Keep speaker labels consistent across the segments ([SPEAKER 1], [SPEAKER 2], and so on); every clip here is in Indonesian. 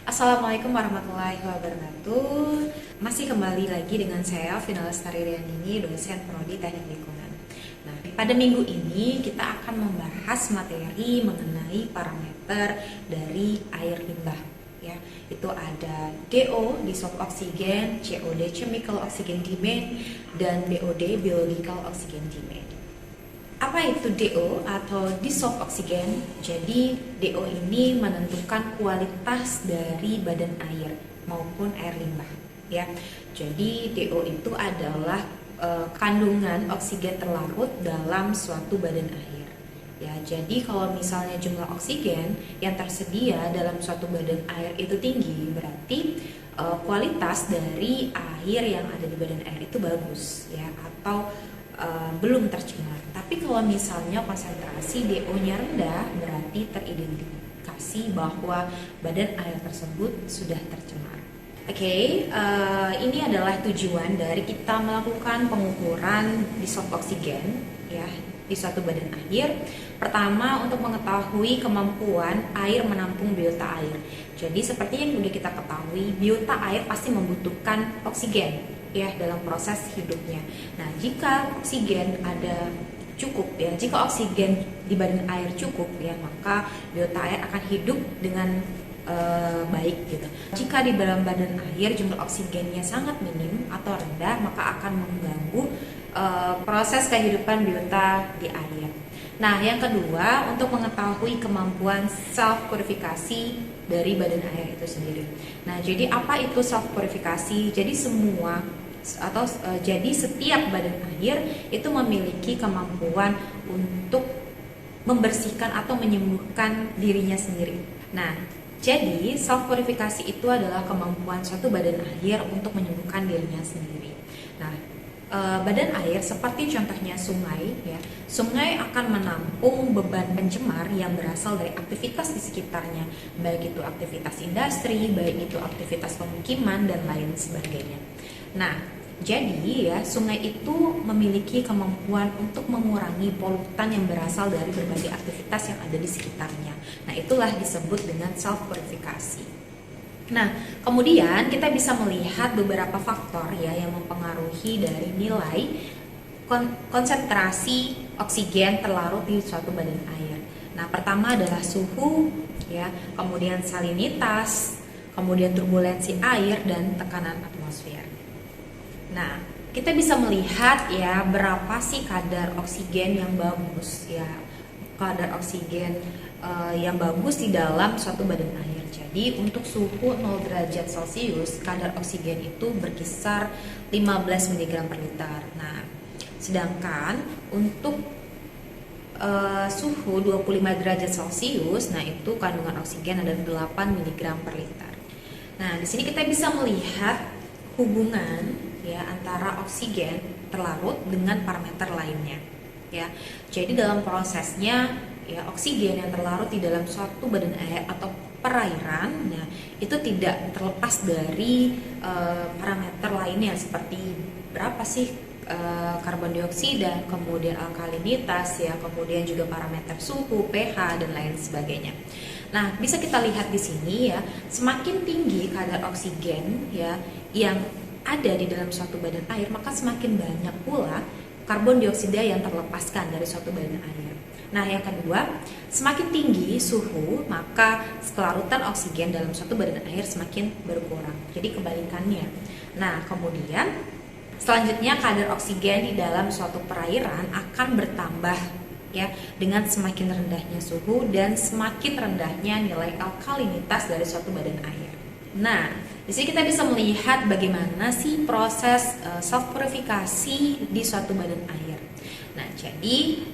[SPEAKER 1] Assalamualaikum warahmatullahi wabarakatuh. Masih kembali lagi dengan saya Vina Lestari Riandini, dosen Prodi Teknik Lingkungan. Nah, pada minggu ini kita akan membahas materi mengenai parameter dari air limbah. Ya, itu ada DO, dissolved oxygen, COD, chemical oxygen demand, dan BOD, biological oxygen demand. Apa itu DO atau dissolved oxygen? Jadi DO ini menentukan kualitas dari badan air maupun air limbah, ya. Jadi DO itu adalah kandungan oksigen terlarut dalam suatu badan air. Ya, jadi kalau misalnya jumlah oksigen yang tersedia dalam suatu badan air itu tinggi, berarti kualitas dari air yang ada di badan air itu bagus, ya, atau belum tercemar. Tapi kalau misalnya konsentrasi DO-nya rendah, berarti teridentifikasi bahwa badan air tersebut sudah tercemar. Oke, ini adalah tujuan dari kita melakukan pengukuran dissolved oksigen, ya, di suatu badan air. Pertama, untuk mengetahui kemampuan air menampung biota air. Jadi seperti yang sudah kita ketahui, biota air pasti membutuhkan oksigen, ya, dalam proses hidupnya. Nah, jika oksigen ada cukup, ya, jika oksigen di badan air cukup, ya, maka biota air akan hidup dengan baik gitu. Jika di dalam badan air jumlah oksigennya sangat minim atau rendah, maka akan mengganggu proses kehidupan biota di air. Nah, yang kedua, untuk mengetahui kemampuan self purifikasi dari badan air itu sendiri. Nah, jadi apa itu self purifikasi? Jadi jadi setiap badan air itu memiliki kemampuan untuk membersihkan atau menyembuhkan dirinya sendiri. Nah, jadi self purifikasi itu adalah kemampuan suatu badan air untuk menyembuhkan dirinya sendiri. Nah, badan air seperti contohnya sungai, ya, sungai akan menampung beban pencemar yang berasal dari aktivitas di sekitarnya, baik itu aktivitas industri, baik itu aktivitas pemukiman dan lain sebagainya. Nah, jadi ya, sungai itu memiliki kemampuan untuk mengurangi polutan yang berasal dari berbagai aktivitas yang ada di sekitarnya. Nah, itulah disebut dengan self purifikasi. Nah, kemudian kita bisa melihat beberapa faktor, ya, yang mempengaruhi dari nilai konsentrasi oksigen terlarut di suatu badan air. Nah, pertama adalah suhu, ya, kemudian salinitas, kemudian turbulensi air dan tekanan atmosfer. Nah, kita bisa melihat, ya, berapa sih kadar oksigen yang bagus, ya, kadar oksigen yang bagus di dalam suatu badan air. Jadi untuk suhu 0 derajat Celcius, kadar oksigen itu berkisar 15 mg per liter. Nah, sedangkan untuk suhu 25 derajat Celcius, nah itu kandungan oksigen adalah 8 mg per liter. Nah, di sini kita bisa melihat hubungan, ya, antara oksigen terlarut dengan parameter lainnya, ya. Jadi dalam prosesnya, ya, oksigen yang terlarut di dalam suatu badan air atau perairan, ya, itu tidak terlepas dari parameter lainnya seperti berapa sih karbon dioksida, kemudian alkalinitas, ya, kemudian juga parameter suhu, pH dan lain sebagainya. Nah, bisa kita lihat di sini, ya, semakin tinggi kadar oksigen, ya, yang ada di dalam suatu badan air, maka semakin banyak pula karbon dioksida yang terlepaskan dari suatu badan air. Nah, yang kedua, semakin tinggi suhu, maka kelarutan oksigen dalam suatu badan air semakin berkurang. Jadi kebalikannya. Nah, kemudian selanjutnya kadar oksigen di dalam suatu perairan akan bertambah, ya, dengan semakin rendahnya suhu dan semakin rendahnya nilai alkalinitas dari suatu badan air. Nah, di sini kita bisa melihat bagaimana sih proses self purifikasi di suatu badan air. Nah, jadi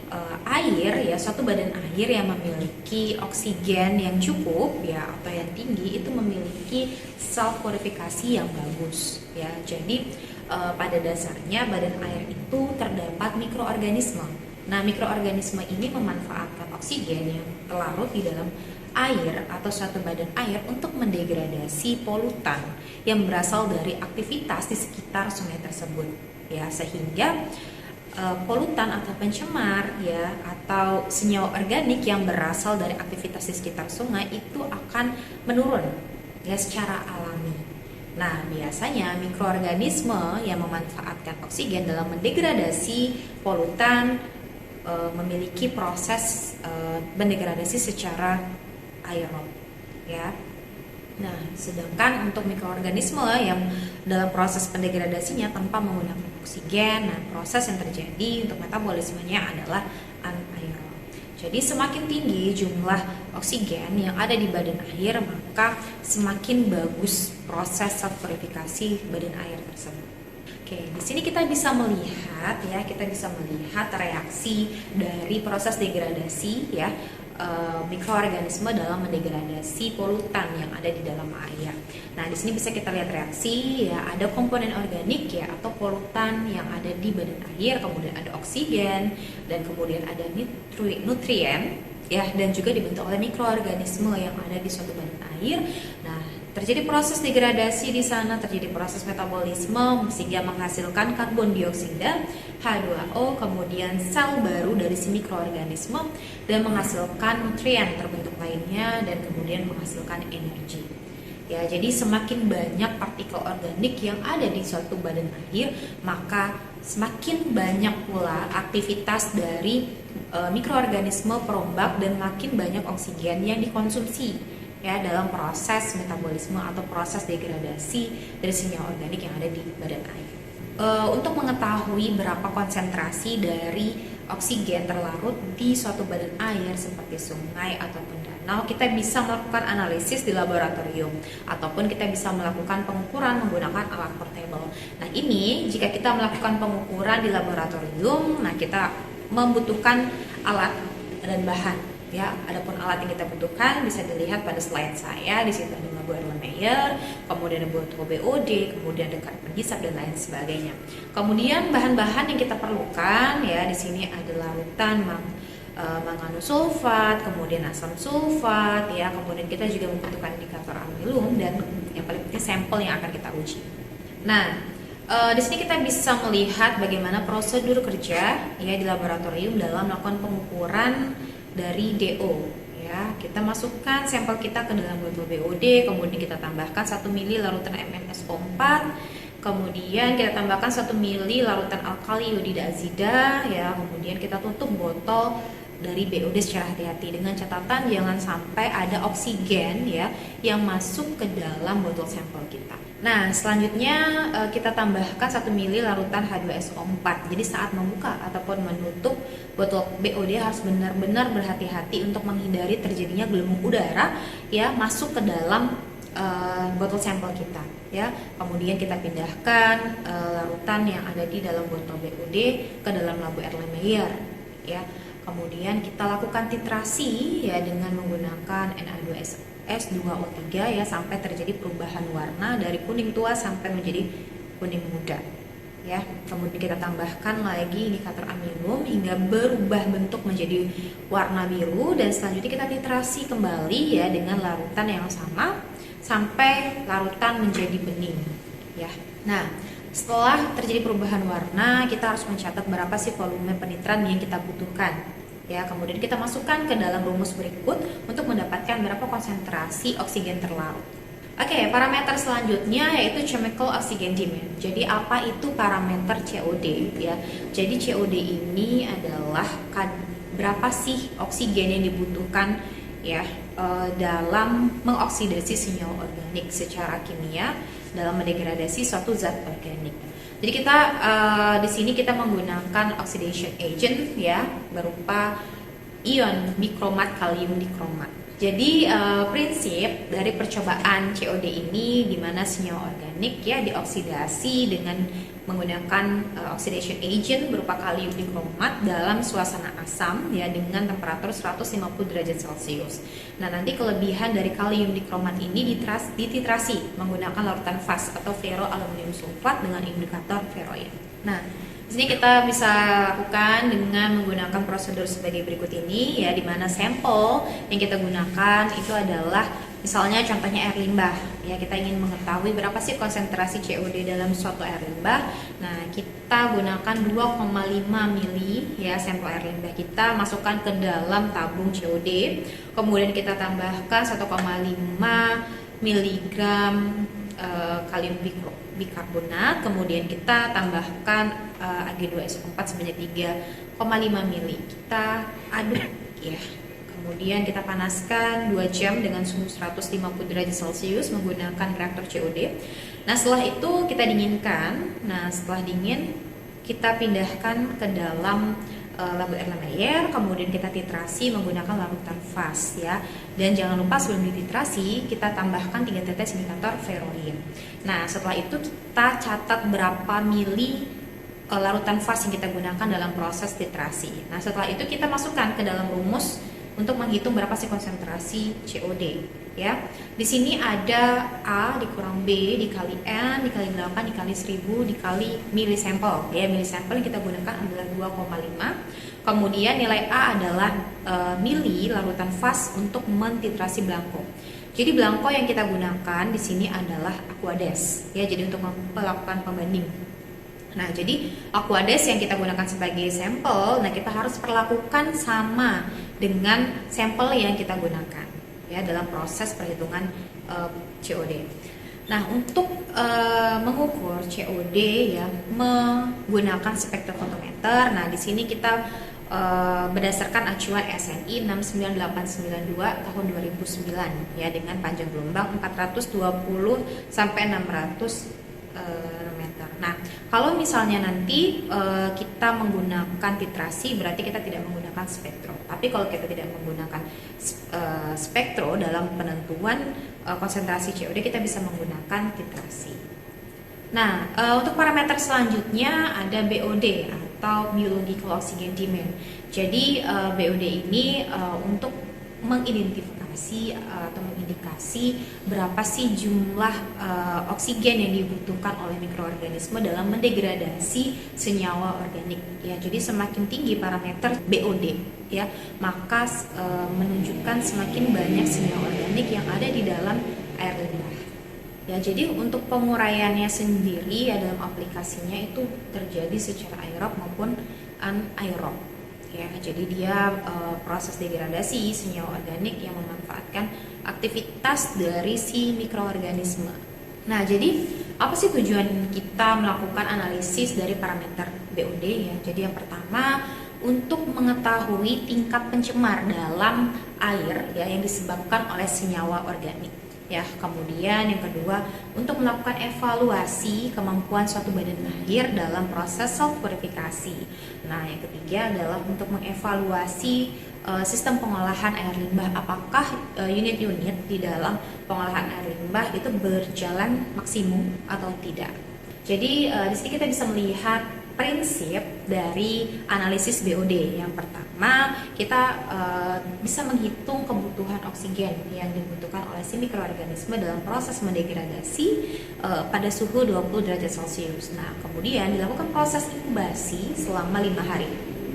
[SPEAKER 1] air, ya, suatu badan air yang memiliki oksigen yang cukup, ya, atau yang tinggi itu memiliki self purifikasi yang bagus, ya. Jadi pada dasarnya badan air itu terdapat mikroorganisme. Nah, mikroorganisme ini memanfaatkan oksigen yang terlarut di dalam air atau suatu badan air untuk mendegradasi polutan yang berasal dari aktivitas di sekitar sungai tersebut, ya, sehingga polutan atau pencemar, ya, atau senyawa organik yang berasal dari aktivitas di sekitar sungai itu akan menurun, ya secara alami. Nah, biasanya mikroorganisme yang memanfaatkan oksigen dalam mendegradasi polutan memiliki proses mendegradasi secara aerob, ya. Nah, sedangkan untuk mikroorganisme yang dalam proses pendegradasinya tanpa menggunakan oksigen, nah proses yang terjadi untuk metabolismenya adalah anaerob. Jadi semakin tinggi jumlah oksigen yang ada di badan air, maka semakin bagus proses self purifikasi badan air tersebut. Oke, di sini kita bisa melihat reaksi dari proses degradasi ya mikroorganisme dalam mendegradasi polutan yang ada di dalam air. Nah, di sini bisa kita lihat reaksi ya, ada komponen organik ya atau polutan yang ada di badan air, kemudian ada oksigen dan kemudian ada nutrien ya, dan juga dibentuk oleh mikroorganisme yang ada di suatu badan air. Nah, terjadi proses degradasi di sana, terjadi proses metabolisme sehingga menghasilkan karbon dioksida, H2O, kemudian sel baru dari si mikroorganisme dan menghasilkan nutrien terbentuk lainnya dan kemudian menghasilkan energi. Ya, jadi semakin banyak partikel organik yang ada di suatu badan air, maka semakin banyak pula aktivitas dari mikroorganisme perombak dan makin banyak oksigen yang dikonsumsi ya dalam proses metabolisme atau proses degradasi dari senyawa organik yang ada di badan air. Untuk mengetahui berapa konsentrasi dari oksigen terlarut di suatu badan air seperti sungai ataupun danau, kita bisa melakukan analisis di laboratorium ataupun kita bisa melakukan pengukuran menggunakan alat portable. Nah, ini jika kita melakukan pengukuran di laboratorium, nah kita membutuhkan alat dan bahan. Ya, adapun alat yang kita butuhkan bisa dilihat pada slide saya. Di situ ada labu Erlenmeyer, kemudian ada botol BOD, kemudian ada karbon hisap dan lain sebagainya. Kemudian bahan-bahan yang kita perlukan ya di sini ada larutan manganosulfat, kemudian asam sulfat ya, kemudian kita juga membutuhkan indikator amilum dan yang paling penting sampel yang akan kita uji. Nah, di sini kita bisa melihat bagaimana prosedur kerja ya di laboratorium dalam melakukan pengukuran dari DO ya. Kita masukkan sampel kita ke dalam botol BOD, kemudian kita tambahkan 1 ml larutan MnSO4, kemudian kita tambahkan 1 ml larutan alkali iodida azida ya, kemudian kita tutup botol dari BOD secara hati-hati dengan catatan jangan sampai ada oksigen ya yang masuk ke dalam botol sampel kita. Nah, selanjutnya kita tambahkan 1 ml larutan H2SO4. Jadi saat membuka ataupun menutup botol BOD harus benar-benar berhati-hati untuk menghindari terjadinya gelembung udara ya masuk ke dalam botol sampel kita ya. Kemudian kita pindahkan larutan yang ada di dalam botol BOD ke dalam labu Erlenmeyer ya. Kemudian kita lakukan titrasi ya dengan menggunakan Na2S2O3 ya sampai terjadi perubahan warna dari kuning tua sampai menjadi kuning muda ya. Kemudian kita tambahkan lagi indikator amilum hingga berubah bentuk menjadi warna biru dan selanjutnya kita titrasi kembali ya dengan larutan yang sama sampai larutan menjadi bening ya. Nah, setelah terjadi perubahan warna, kita harus mencatat berapa sih volume penitran yang kita butuhkan. Ya, kemudian kita masukkan ke dalam rumus berikut untuk mendapatkan berapa konsentrasi oksigen terlarut. Oke, parameter selanjutnya yaitu chemical oxygen demand. Jadi apa itu parameter COD ya? Jadi COD ini adalah berapa sih oksigen yang dibutuhkan ya dalam mengoksidasi senyawa organik secara kimia dalam mendegradasi suatu zat organik. Jadi kita di sini kita menggunakan oxidation agent ya berupa ion dikromat kalium dikromat. Jadi prinsip dari percobaan COD ini di mana senyawa organik ya dioksidasi dengan menggunakan oxidation agent berupa kalium dikromat dalam suasana asam ya dengan temperatur 150 derajat Celcius. Nah, nanti kelebihan dari kalium dikromat ini dititrasi menggunakan larutan fas atau ferroaluminium sulfat dengan indikator ferroin. Nah, di sini kita bisa lakukan dengan menggunakan prosedur sebagai berikut ini ya, di mana sampel yang kita gunakan itu adalah misalnya contohnya air limbah ya, kita ingin mengetahui berapa sih konsentrasi COD dalam suatu air limbah. Nah, kita gunakan 2,5 mili ya sampel air limbah kita, masukkan ke dalam tabung COD, kemudian kita tambahkan 1,5 miligram kalium bikarbonat, kemudian kita tambahkan Ag2SO4 sebanyak 3,5 mili. Kita aduk ya. Kemudian kita panaskan 2 jam dengan suhu 150 derajat Celcius menggunakan reaktor COD. Nah, setelah itu kita dinginkan. Nah, setelah dingin kita pindahkan ke dalam labu Erlenmeyer, kemudian kita titrasi menggunakan larutan fast ya. Dan jangan lupa sebelum dititrasi kita tambahkan 3 tetes indikator ferroin. Nah, setelah itu kita catat berapa mili larutan fast yang kita gunakan dalam proses titrasi. Nah, setelah itu kita masukkan ke dalam rumus untuk menghitung berapa sih konsentrasi COD ya. Di sini ada A dikurang B dikali N dikali 8 dikali 1000 dikali milisampel ya. Milisampel yang kita gunakan adalah 2,5. Kemudian nilai A adalah mili larutan fast untuk mentitrasi belangko. Jadi belangko yang kita gunakan di sini adalah Aquades ya. Jadi untuk melakukan pembanding. Nah, jadi Aquades yang kita gunakan sebagai sampel, nah kita harus perlakukan sama dengan sampel yang kita gunakan ya dalam proses perhitungan COD. Nah, untuk mengukur COD ya menggunakan spektrofotometer. Nah, di sini kita berdasarkan acuan SNI 69892 tahun 2009 ya dengan panjang gelombang 420 sampai 600 meter. Nah, kalau misalnya nanti kita menggunakan titrasi, berarti kita tidak menggunakan spektro. Tapi kalau kita tidak menggunakan spektro dalam penentuan konsentrasi COD, kita bisa menggunakan titrasi. Nah, untuk parameter selanjutnya ada BOD atau biological oxygen demand. Jadi BOD ini untuk mengidentifikasi atau mengindikasi berapa sih jumlah oksigen yang dibutuhkan oleh mikroorganisme dalam mendegradasi senyawa organik ya. Jadi semakin tinggi parameter BOD ya, maka menunjukkan semakin banyak senyawa organik yang ada di dalam air limbah. Ya, jadi untuk penguraiannya sendiri ya dalam aplikasinya itu terjadi secara aerob maupun anaerob. Ya, jadi dia proses degradasi senyawa organik yang memanfaatkan aktivitas dari si mikroorganisme. Nah, jadi apa sih tujuan kita melakukan analisis dari parameter BOD ya? Jadi yang pertama untuk mengetahui tingkat pencemar dalam air ya yang disebabkan oleh senyawa organik. Ya, kemudian yang kedua untuk melakukan evaluasi kemampuan suatu badan air dalam proses self purifikasi. Nah, yang ketiga adalah untuk mengevaluasi sistem pengolahan air limbah, apakah unit-unit di dalam pengolahan air limbah itu berjalan maksimum atau tidak. Jadi di sini kita bisa melihat prinsip dari analisis BOD. Yang pertama, kita bisa menghitung kebutuhan oksigen yang dibutuhkan oleh si mikroorganisme dalam proses mendegradasi pada suhu 20 derajat Celcius. Nah, kemudian dilakukan proses inkubasi selama 5 hari.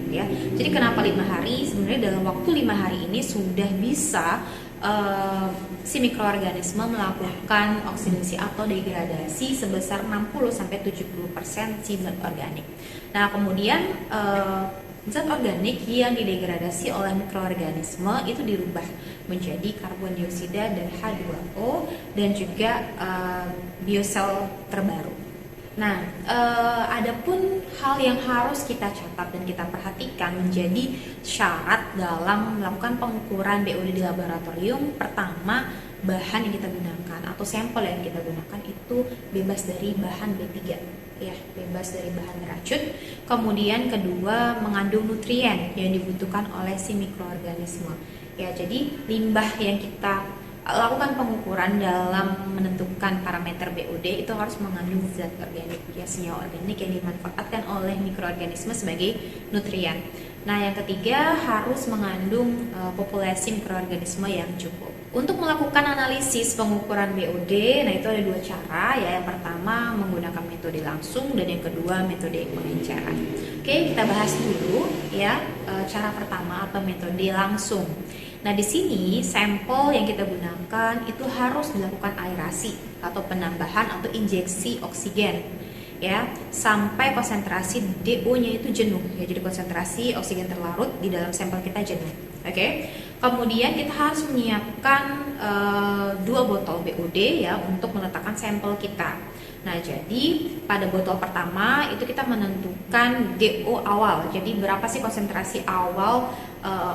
[SPEAKER 1] Ya, jadi kenapa 5 hari? Sebenarnya dalam waktu 5 hari ini sudah bisa si mikroorganisme melakukan oksidasi atau degradasi sebesar 60-70% si zat organik. Nah, kemudian zat organik yang didegradasi oleh mikroorganisme itu dirubah menjadi karbon dioksida dan H2O dan juga biosel terbaru. Nah, adapun hal yang harus kita catat dan kita perhatikan menjadi syarat dalam melakukan pengukuran BOD di laboratorium. Pertama, bahan yang kita gunakan atau sampel yang kita gunakan itu bebas dari bahan B3 ya, bebas dari bahan racun. Kemudian kedua, mengandung nutrien yang dibutuhkan oleh si mikroorganisme. Ya, jadi limbah yang kita lakukan pengukuran dalam menentukan parameter BOD itu harus mengandung zat organik ya, senyawa organik yang dimanfaatkan oleh mikroorganisme sebagai nutrien. Nah, yang ketiga harus mengandung populasi mikroorganisme yang cukup. Untuk melakukan analisis pengukuran BOD, nah itu ada 2 cara ya. Yang pertama menggunakan metode langsung dan yang kedua metode pengenceran. Oke, kita bahas dulu ya cara pertama atau metode langsung. Nah, di sini sampel yang kita gunakan itu harus dilakukan aerasi atau penambahan atau injeksi oksigen ya sampai konsentrasi DO-nya itu jenuh ya. Jadi konsentrasi oksigen terlarut di dalam sampel kita jenuh. Oke. Kemudian kita harus menyiapkan 2 botol BOD ya untuk meletakkan sampel kita. Nah, jadi pada botol pertama itu kita menentukan DO awal. Jadi berapa sih konsentrasi awal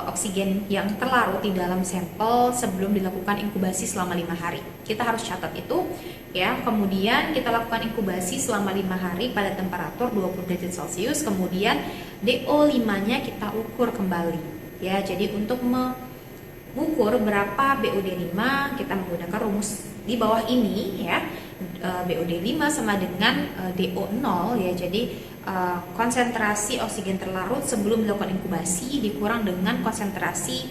[SPEAKER 1] oksigen yang terlarut di dalam sampel sebelum dilakukan inkubasi selama 5 hari. Kita harus catat itu ya. Kemudian kita lakukan inkubasi selama 5 hari pada temperatur 20 derajat Celcius. Kemudian DO5-nya kita ukur kembali ya. Jadi untuk mengukur berapa BOD5 kita menggunakan rumus di bawah ini ya. BOD5 sama dengan DO0 ya. Jadi konsentrasi oksigen terlarut sebelum dilakukan inkubasi dikurang dengan konsentrasi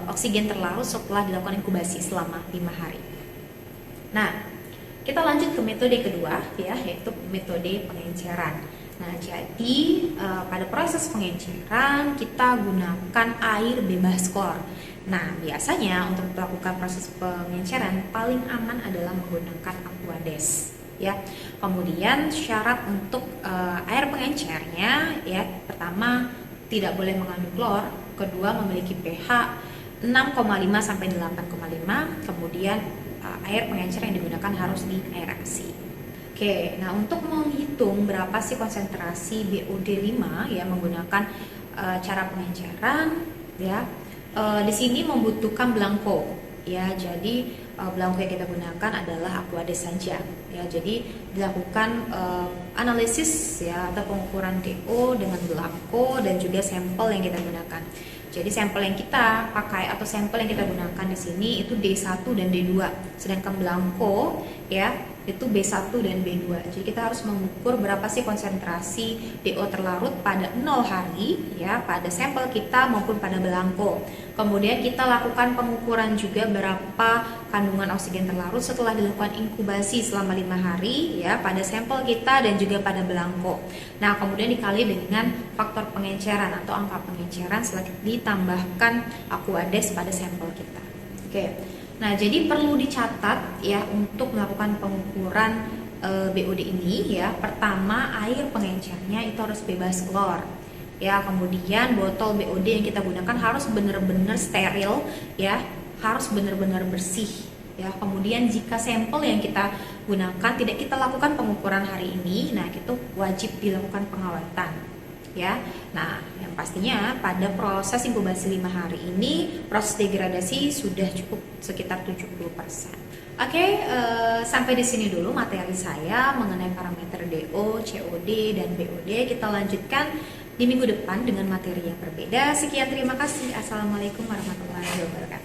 [SPEAKER 1] oksigen terlarut setelah dilakukan inkubasi selama 5 hari. Nah, kita lanjut ke metode kedua ya, yaitu metode pengenceran. Nah, jadi pada proses pengenceran kita gunakan air bebas klor. Nah, biasanya untuk melakukan proses pengenceran paling aman adalah menggunakan Aquades ya. Kemudian syarat untuk air pengencernya ya, pertama tidak boleh mengandung klor, kedua memiliki pH 6,5 sampai 8,5, kemudian air pengencer yang digunakan harus diaerasi. Oke, nah untuk menghitung berapa sih konsentrasi BOD5 ya menggunakan cara pengenceran ya. Di sini membutuhkan belangko ya. Jadi belangko yang kita gunakan adalah Aquades saja ya. Jadi dilakukan analisis ya atau pengukuran DO dengan belangko dan juga sampel yang kita gunakan. Jadi sampel yang kita pakai atau sampel yang kita gunakan di sini itu D1 dan D2, sedangkan belangko ya itu B1 dan B2. Jadi kita harus mengukur berapa sih konsentrasi DO terlarut pada 0 hari ya pada sampel kita maupun pada belangko. Kemudian kita lakukan pengukuran juga berapa kandungan oksigen terlarut setelah dilakukan inkubasi selama 5 hari ya pada sampel kita dan juga pada belangko. Nah, kemudian dikali dengan faktor pengenceran atau angka pengenceran setelah ditambahkan Aquades pada sampel kita. Oke. Nah, jadi perlu dicatat ya untuk melakukan pengukuran BOD ini ya. Pertama, air pengencernya itu harus bebas klor. Ya, kemudian botol BOD yang kita gunakan harus benar-benar steril ya, harus benar-benar bersih ya. Kemudian jika sampel yang kita gunakan tidak kita lakukan pengukuran hari ini, nah itu wajib dilakukan pengawatan ya. Nah, yang pastinya pada proses inkubasi 5 hari ini proses degradasi sudah cukup sekitar 70%. Oke, sampai di sini dulu materi saya mengenai parameter DO, COD, dan BOD. Kita lanjutkan di minggu depan dengan materi yang berbeda. Sekian, terima kasih. Assalamualaikum warahmatullahi wabarakatuh.